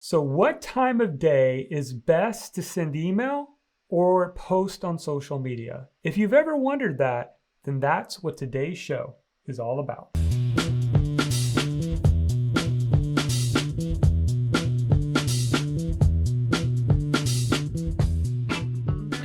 So what time of day is best to send email or post on social media? If you've ever wondered that, then that's what today's show is all about.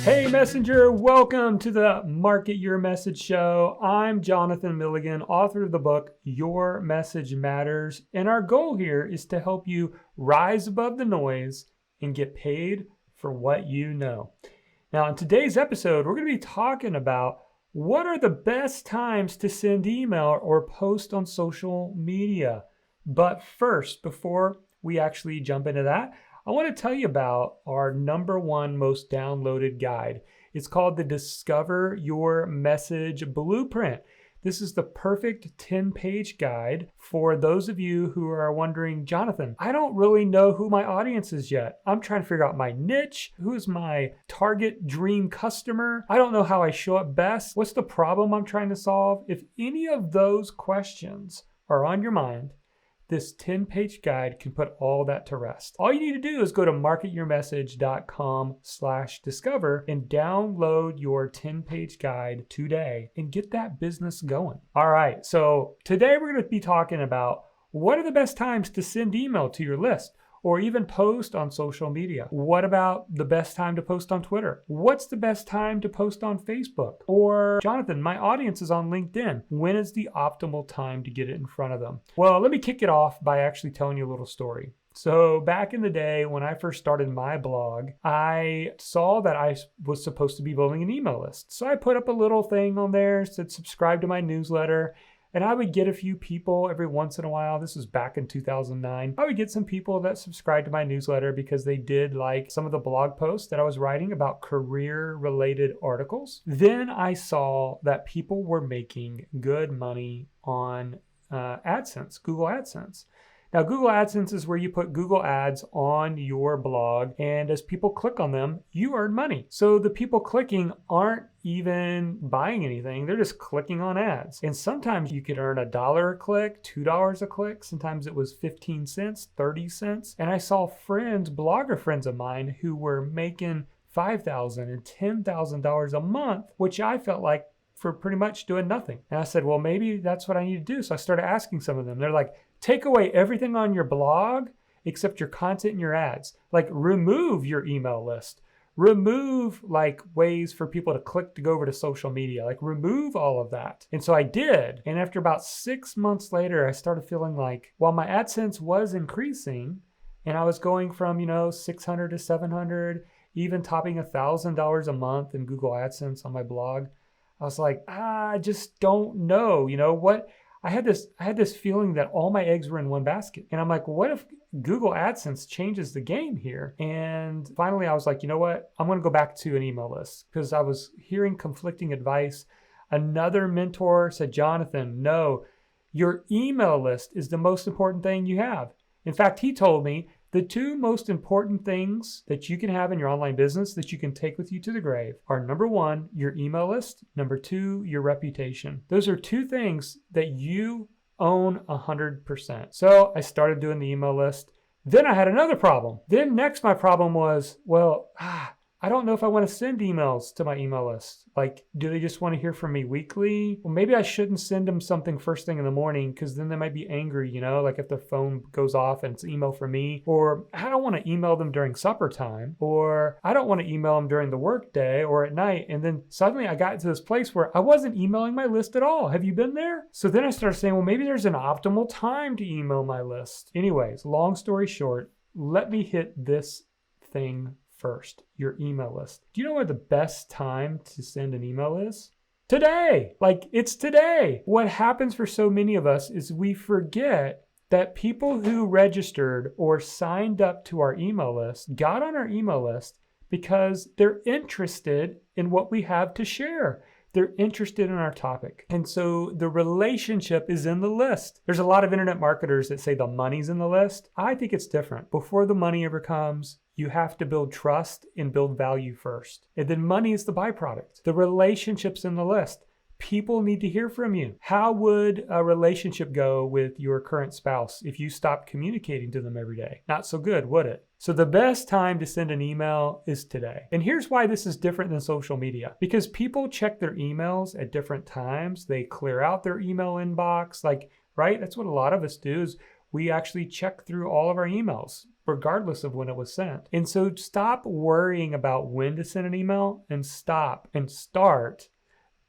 Hey Messenger, welcome to the Market Your Message Show. I'm Jonathan Milligan, author of the book, Your Message Matters. And our goal here is to help you rise above the noise and get paid for what you know. Now, in today's episode, we're going to be talking about what are the best times to send email or post on social media. But first, before we actually jump into that, I want to tell you about our #1 most downloaded guide. It's called the Discover Your Message Blueprint. This is the perfect 10-page guide for those of you who are wondering, Jonathan, I don't really know who my audience is yet. I'm trying to figure out my niche. Who's my target dream customer? I don't know how I show up best. What's the problem I'm trying to solve? If any of those questions are on your mind, this 10-page guide can put all that to rest. All you need to do is go to marketyourmessage.com/discover and download your 10-page guide today and get that business going. All right, so today we're going to be talking about what are the best times to send email to your list or even post on social media. What about the best time to post on Twitter? What's the best time to post on Facebook? Or, Jonathan, my audience is on LinkedIn. When is the optimal time to get it in front of them? Well, let me kick it off by actually telling you a little story. So back in the day when I first started my blog, I saw that I was supposed to be building an email list. So I put up a little thing on there, said subscribe to my newsletter. And I would get a few people every once in a while. This was back in 2009. I would get some people that subscribed to my newsletter because they did like some of the blog posts that I was writing about career-related articles. Then I saw that people were making good money on AdSense, Google AdSense. Now, Google AdSense is where you put Google ads on your blog, and as people click on them, you earn money. So the people clicking aren't even buying anything. They're just clicking on ads. And sometimes you could earn $1 a click, $2 a click. Sometimes it was 15 cents, 30 cents. And I saw friends, blogger friends of mine, who were making $5,000 and $10,000 a month, which I felt like for pretty much doing nothing. And I said, well, maybe that's what I need to do. So I started asking some of them. They're like, take away everything on your blog except your content and your ads. Like remove your email list. Remove like ways for people to click to go over to social media. Like remove all of that. And so I did. And after about 6 months later, I started feeling like while my AdSense was increasing and I was going from, $600 to $700, even topping $1,000 a month in Google AdSense on my blog, I was like, I just don't know, what? I had this feeling that all my eggs were in one basket. And I'm like, what if Google AdSense changes the game here? And finally I was like, you know what? I'm going to go back to an email list because I was hearing conflicting advice. Another mentor said, Jonathan, no, your email list is the most important thing you have. In fact, he told me the 2 most important things that you can have in your online business that you can take with you to the grave are #1, your email list, #2, your reputation. Those are 2 things that you own 100%. So I started doing the email list. Then I had another problem. Then next my problem was, I don't know if I want to send emails to my email list. Like, do they just want to hear from me weekly? Well, maybe I shouldn't send them something first thing in the morning because then they might be angry, like if their phone goes off and it's email from me. Or I don't want to email them during supper time. Or I don't want to email them during the work day or at night. And then suddenly I got to this place where I wasn't emailing my list at all. Have you been there? So then I started saying, well, maybe there's an optimal time to email my list. Anyways, long story short, let me hit this thing first, your email list. Do you know what the best time to send an email is? Today. Like it's today. What happens for so many of us is we forget that people who registered or signed up to our email list got on our email list because they're interested in what we have to share. They're interested in our topic. And so the relationship is in the list. There's a lot of internet marketers that say the money's in the list. I think it's different. Before the money ever comes, you have to build trust and build value first. And then money is the byproduct. The relationship's in the list. People need to hear from you. How would a relationship go with your current spouse if you stopped communicating to them every day? Not so good, would it? So the best time to send an email is today. And here's why this is different than social media. Because people check their emails at different times. They clear out their email inbox, right? That's what a lot of us do is we actually check through all of our emails, regardless of when it was sent. And so stop worrying about when to send an email and stop and start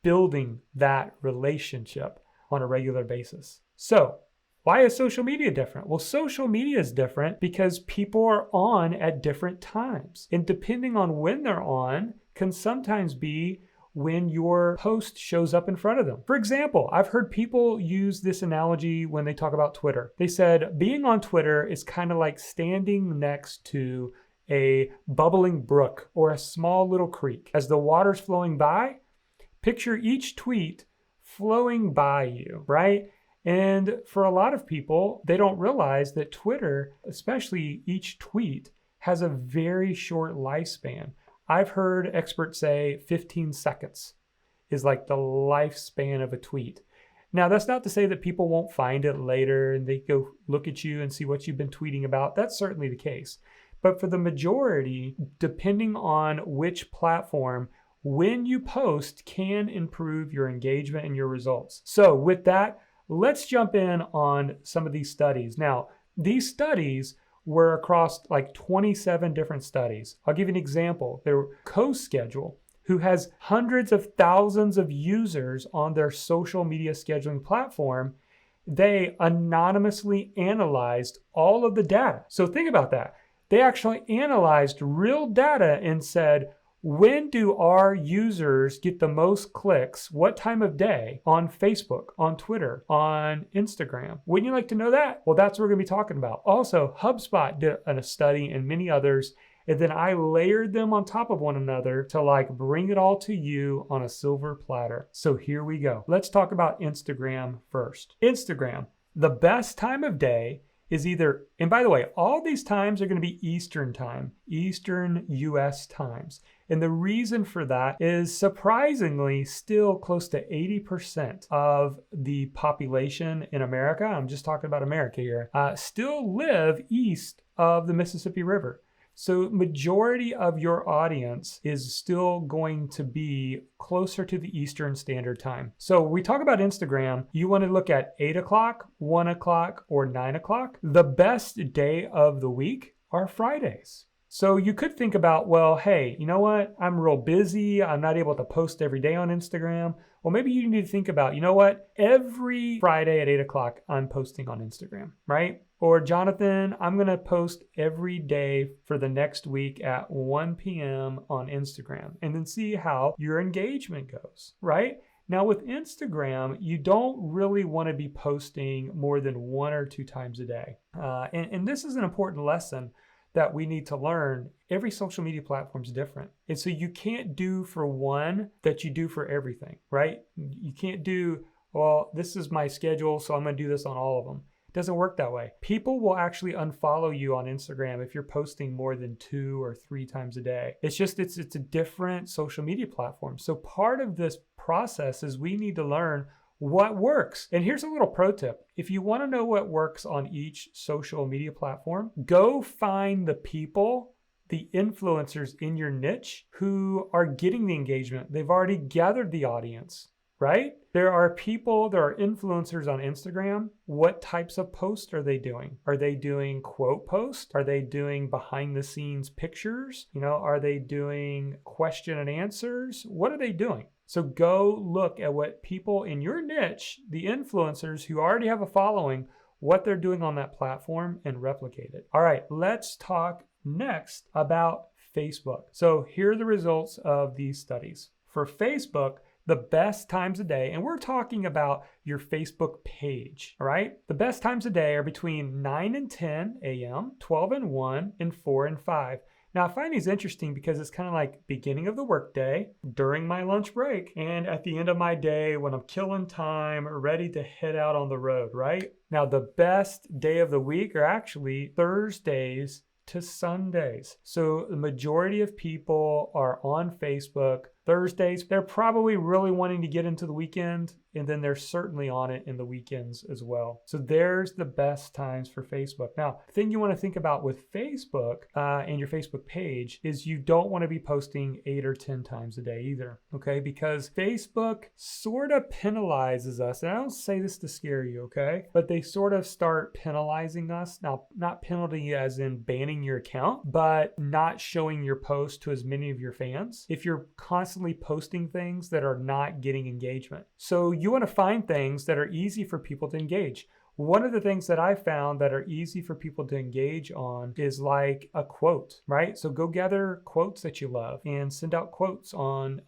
building that relationship on a regular basis. So why is social media different? Well, social media is different because people are on at different times. And depending on when they're on can sometimes be when your post shows up in front of them. For example, I've heard people use this analogy when they talk about Twitter. They said being on Twitter is kind of like standing next to a bubbling brook or a small little creek. As the water's flowing by, picture each tweet flowing by you, right? And for a lot of people, they don't realize that Twitter, especially each tweet, has a very short lifespan. I've heard experts say 15 seconds is like the lifespan of a tweet. Now, that's not to say that people won't find it later and they go look at you and see what you've been tweeting about. That's certainly the case. But for the majority, depending on which platform, when you post can improve your engagement and your results. So with that, let's jump in on some of these studies. Now, these studies were across like 27 different studies. I'll give you an example. There were CoSchedule, who has hundreds of thousands of users on their social media scheduling platform. They anonymously analyzed all of the data. So think about that. They actually analyzed real data and said, when do our users get the most clicks? What time of day on Facebook, on Twitter, on Instagram? Wouldn't you like to know that? Well, that's what we're going to be talking about. Also, HubSpot did a study and many others, and then I layered them on top of one another to bring it all to you on a silver platter. So here we go. Let's talk about Instagram first. Instagram, the best time of day is either, and by the way, all these times are going to be Eastern time, Eastern US times. And the reason for that is surprisingly still close to 80% of the population in America, I'm just talking about America here, still live east of the Mississippi River. So majority of your audience is still going to be closer to the Eastern Standard Time. So we talk about Instagram, you want to look at 8 o'clock, 1 o'clock, or 9 o'clock. The best day of the week are Fridays. So you could think about, well, hey, you know what? I'm real busy. I'm not able to post every day on Instagram. Well, maybe you need to think about, you know what? Every Friday at 8 o'clock, I'm posting on Instagram, right? Or Jonathan, I'm going to post every day for the next week at 1 p.m. on Instagram and then see how your engagement goes, right? Now with Instagram, you don't really want to be posting more than 1 or 2 times a day. And this is an important lesson that we need to learn. Every social media platform is different. And so you can't do for one that you do for everything, right? You can't do, well, this is my schedule, so I'm going to do this on all of them. It doesn't work that way. People will actually unfollow you on Instagram if you're posting more than 2 or 3 times a day. It's just, it's a different social media platform. So part of this process is we need to learn what works. And here's a little pro tip. If you want to know what works on each social media platform, go find the people, the influencers in your niche who are getting the engagement. They've already gathered the audience, right? There are influencers on Instagram. What types of posts are they doing? Are they doing quote posts? Are they doing behind the scenes pictures? Are they doing question and answers? What are they doing? So go look at what people in your niche, the influencers who already have a following, what they're doing on that platform and replicate it. All right, let's talk next about Facebook. So here are the results of these studies. For Facebook, the best times a day, and we're talking about your Facebook page, all right? The best times a day are between 9 and 10 a.m., 12 and 1, and 4 and 5. Now, I find these interesting because it's kind of like beginning of the workday, during my lunch break, and at the end of my day when I'm killing time, ready to head out on the road, right? Now, the best day of the week are actually Thursdays to Sundays. So the majority of people are on Facebook Thursdays. They're probably really wanting to get into the weekend, and then they're certainly on it in the weekends as well. So there's the best times for Facebook. Now, the thing you want to think about with Facebook and your Facebook page is you don't want to be posting 8 or 10 times a day either, okay? Because Facebook sort of penalizes us. And I don't say this to scare you, okay? But they sort of start penalizing us. Now, not penalty as in banning your account, but not showing your post to as many of your fans if you're constantly posting things that are not getting engagement. So you want to find things that are easy for people to engage. One of the things that I found that are easy for people to engage on is like a quote, right? So go gather quotes that you love and send out quotes on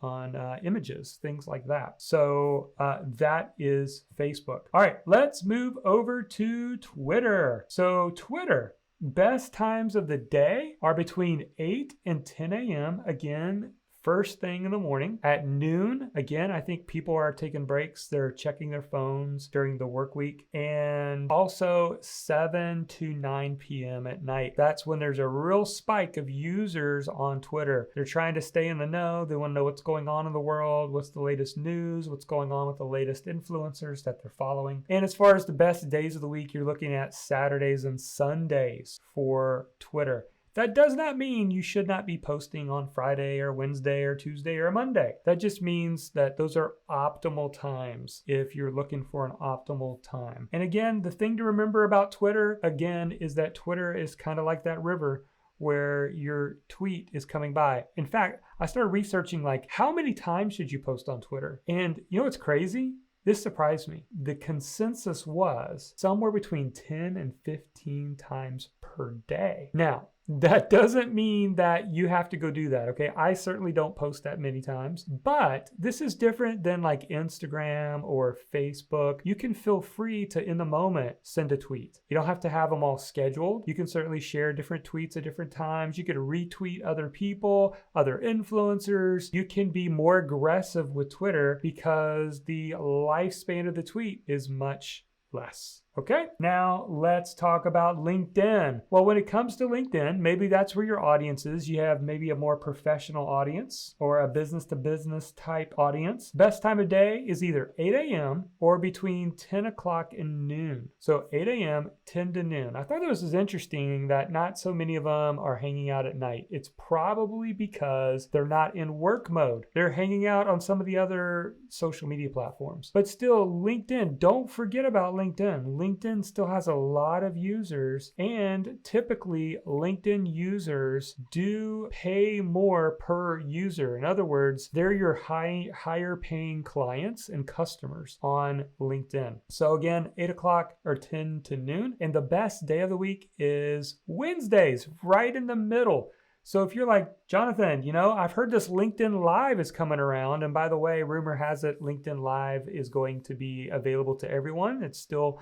images, things like that. So that is Facebook. All right, let's move over to Twitter. So Twitter, best times of the day are between 8 and 10 a.m. Again, first thing in the morning. At noon, again, I think people are taking breaks. They're checking their phones during the work week. And also 7 to 9 p.m. at night. That's when there's a real spike of users on Twitter. They're trying to stay in the know. They want to know what's going on in the world, what's the latest news, what's going on with the latest influencers that they're following. And as far as the best days of the week, you're looking at Saturdays and Sundays for Twitter. That does not mean you should not be posting on Friday or Wednesday or Tuesday or Monday. That just means that those are optimal times if you're looking for an optimal time. And again, the thing to remember about Twitter, again, is that Twitter is kind of like that river where your tweet is coming by. In fact, I started researching like how many times should you post on Twitter? And you know what's crazy? This surprised me. The consensus was somewhere between 10 and 15 times per day. Now, that doesn't mean that you have to go do that, okay? I certainly don't post that many times, but this is different than like Instagram or Facebook. You can feel free to, in the moment, send a tweet. You don't have to have them all scheduled. You can certainly share different tweets at different times. You can retweet other people, other influencers. You can be more aggressive with Twitter because the lifespan of the tweet is much less. Okay, now let's talk about LinkedIn. Well, when it comes to LinkedIn, maybe that's where your audience is. You have maybe a more professional audience or a business-to-business type audience. Best time of day is either 8 a.m. or between 10 o'clock and noon. So 8 a.m., 10 to noon. I thought this was interesting that not so many of them are hanging out at night. It's probably because they're not in work mode. They're hanging out on some of the other social media platforms. But still, LinkedIn, don't forget about LinkedIn. LinkedIn still has a lot of users, and typically LinkedIn users do pay more per user. In other words, they're your higher paying clients and customers on LinkedIn. So again, 8 o'clock or 10 to noon. And the best day of the week is Wednesdays, right in the middle. So if you're like, Jonathan, you know, I've heard this LinkedIn Live is coming around. And by the way, rumor has it LinkedIn Live is going to be available to everyone. It's still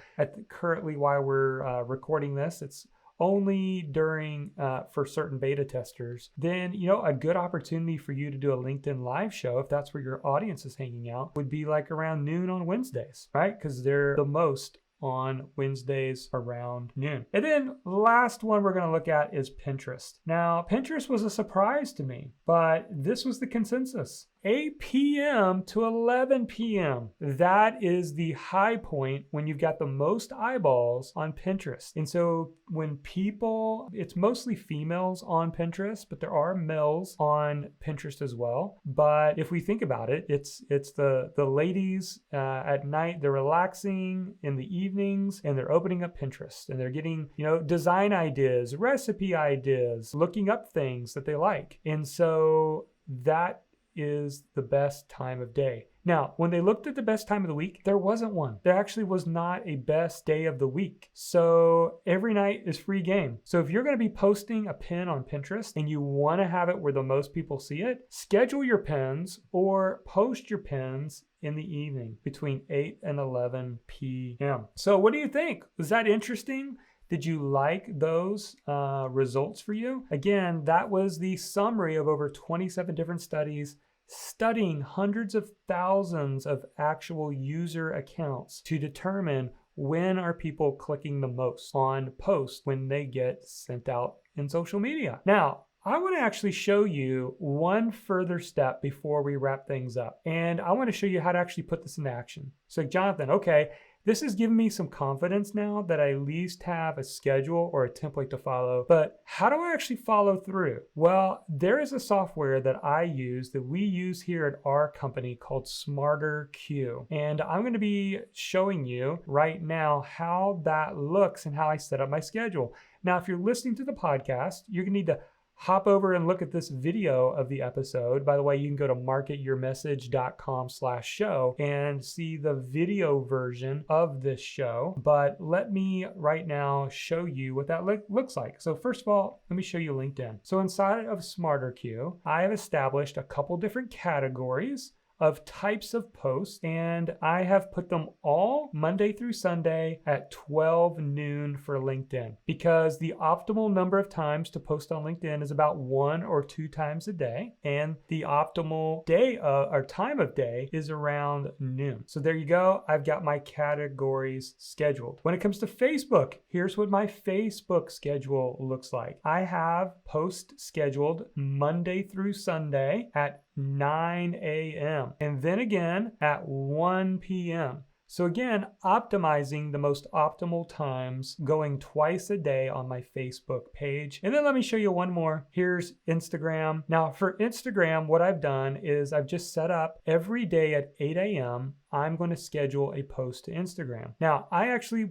currently while we're recording this, it's only during for certain beta testers. Then, you know, a good opportunity for you to do a LinkedIn Live show, if that's where your audience is hanging out, would be like around noon on Wednesdays, right? Because they're the most on Wednesdays around noon. And then last one we're going to look at is Pinterest. Now, Pinterest was a surprise to me, but this was the consensus. 8 p.m. to 11 p.m. That is the high point when you've got the most eyeballs on Pinterest. And so when people, it's mostly females on Pinterest, but there are males on Pinterest as well. But if we think about it, it's the ladies at night, they're relaxing in the evenings and they're opening up Pinterest and they're getting, you know, design ideas, recipe ideas, looking up things that they like. And so that is the best time of day. Now, when they looked at the best time of the week, there wasn't one. There actually was not a best day of the week. So every night is free game. So if you're going to be posting a pin on Pinterest and you want to have it where the most people see it, schedule your pins or post your pins in the evening between 8 and 11 p.m. So what do you think? Was that interesting? Did you like those results for you? Again, that was the summary of over 27 different studies studying hundreds of thousands of actual user accounts to determine when are people clicking the most on posts when they get sent out in social media. Now, I want to actually show you one further step before we wrap things up. And I want to show you how to actually put this into action. So Jonathan, okay, this has given me some confidence now that I at least have a schedule or a template to follow, but how do I actually follow through? Well, there is a software that I use that we use here at our company called SmarterQ. And I'm going to be showing you right now how that looks and how I set up my schedule. Now, if you're listening to the podcast, you're going to need to hop over and look at this video of the episode. By the way, you can go to marketyourmessage.com/show and see the video version of this show. But let me right now show you what that looks like. So first of all, let me show you LinkedIn. So inside of SmarterQ, I have established a couple different categories of types of posts, and I have put them all Monday through Sunday at 12 noon for LinkedIn, because the optimal number of times to post on LinkedIn is about 1 or 2 times a day, and the optimal day or time of day is around noon. So there you go. I've got my categories scheduled. When it comes to Facebook, here's what my Facebook schedule looks like. I have posts scheduled Monday through Sunday at 9 a.m. and then again at 1 p.m. So again, optimizing the most optimal times, going twice a day on my Facebook page. And then let me show you one more. Here's Instagram. Now for Instagram, what I've done is I've just set up every day at 8 a.m. I'm going to schedule a post to Instagram. Now, I actually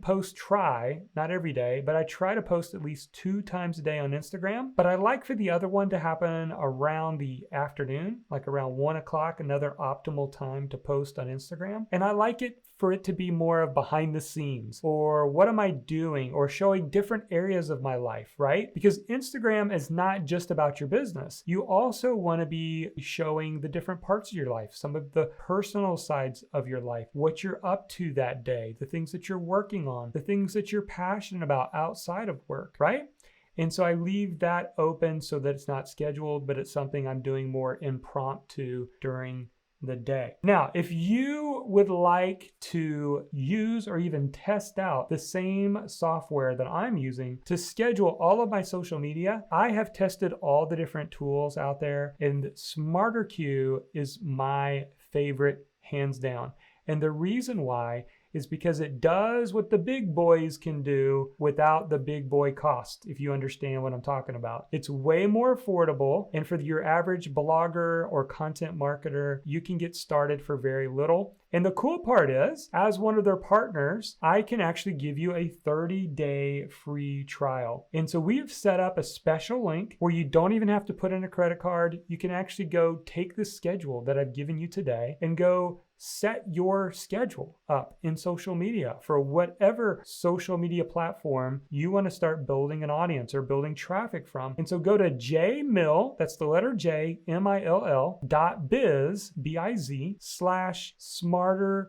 not every day, but I try to post at least 2 times a day on Instagram. But I like for the other one to happen around the afternoon, like around 1 o'clock, another optimal time to post on Instagram. And I like it for it to be more of behind the scenes, or what am I doing, or showing different areas of my life, right? Because Instagram is not just about your business. You also want to be showing the different parts of your life, some of the personal sides of your life, what you're up to that day, the things that you're working on, the things that you're passionate about outside of work, right? And so I leave that open so that it's not scheduled, but it's something I'm doing more impromptu during the day. Now, if you would like to use or even test out the same software that I'm using to schedule all of my social media, I have tested all the different tools out there, and SmarterQ is my favorite, hands down. And the reason why is because it does what the big boys can do without the big boy cost, if you understand what I'm talking about. It's way more affordable, and for your average blogger or content marketer, you can get started for very little. And the cool part is, as one of their partners, I can actually give you a 30-day free trial. And so we've set up a special link where you don't even have to put in a credit card. You can actually go take the schedule that I've given you today and go set your schedule up in social media for whatever social media platform you want to start building an audience or building traffic from. And so go to jmill, that's the letter J, mill.biz, B-I-Z, /SmarterQ.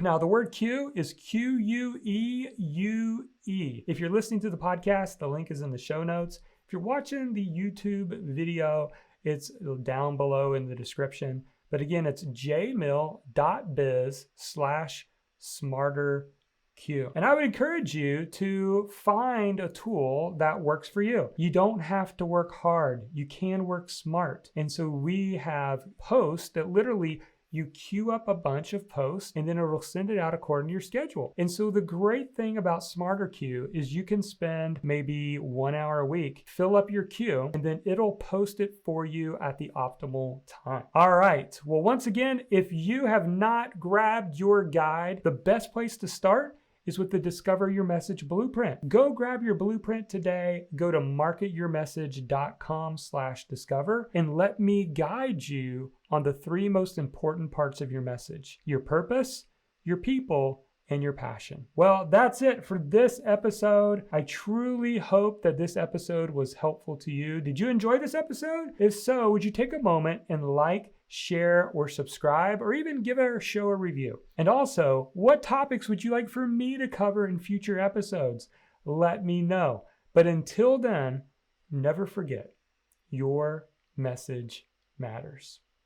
Now the word Q is Q-U-E-U-E. If you're listening to the podcast, the link is in the show notes. If you're watching the YouTube video, it's down below in the description. But again, it's jmill.biz /SmarterQ. And I would encourage you to find a tool that works for you. You don't have to work hard. You can work smart. And so we have posts that literally you queue up a bunch of posts and then it will send it out according to your schedule. And so the great thing about SmarterQ is you can spend maybe 1 hour a week, fill up your queue, and then it'll post it for you at the optimal time. All right. Well, once again, if you have not grabbed your guide, the best place to start is with the Discover Your Message Blueprint. Go grab your blueprint today. Go to marketyourmessage.com/discover and let me guide you on the 3 most important parts of your message: your purpose, your people, and your passion. Well, that's it for this episode. I truly hope that this episode was helpful to you. Did you enjoy this episode? If so, would you take a moment and like, share, or subscribe, or even give our show a review? And also, what topics would you like for me to cover in future episodes? Let me know. But until then, never forget, your message matters.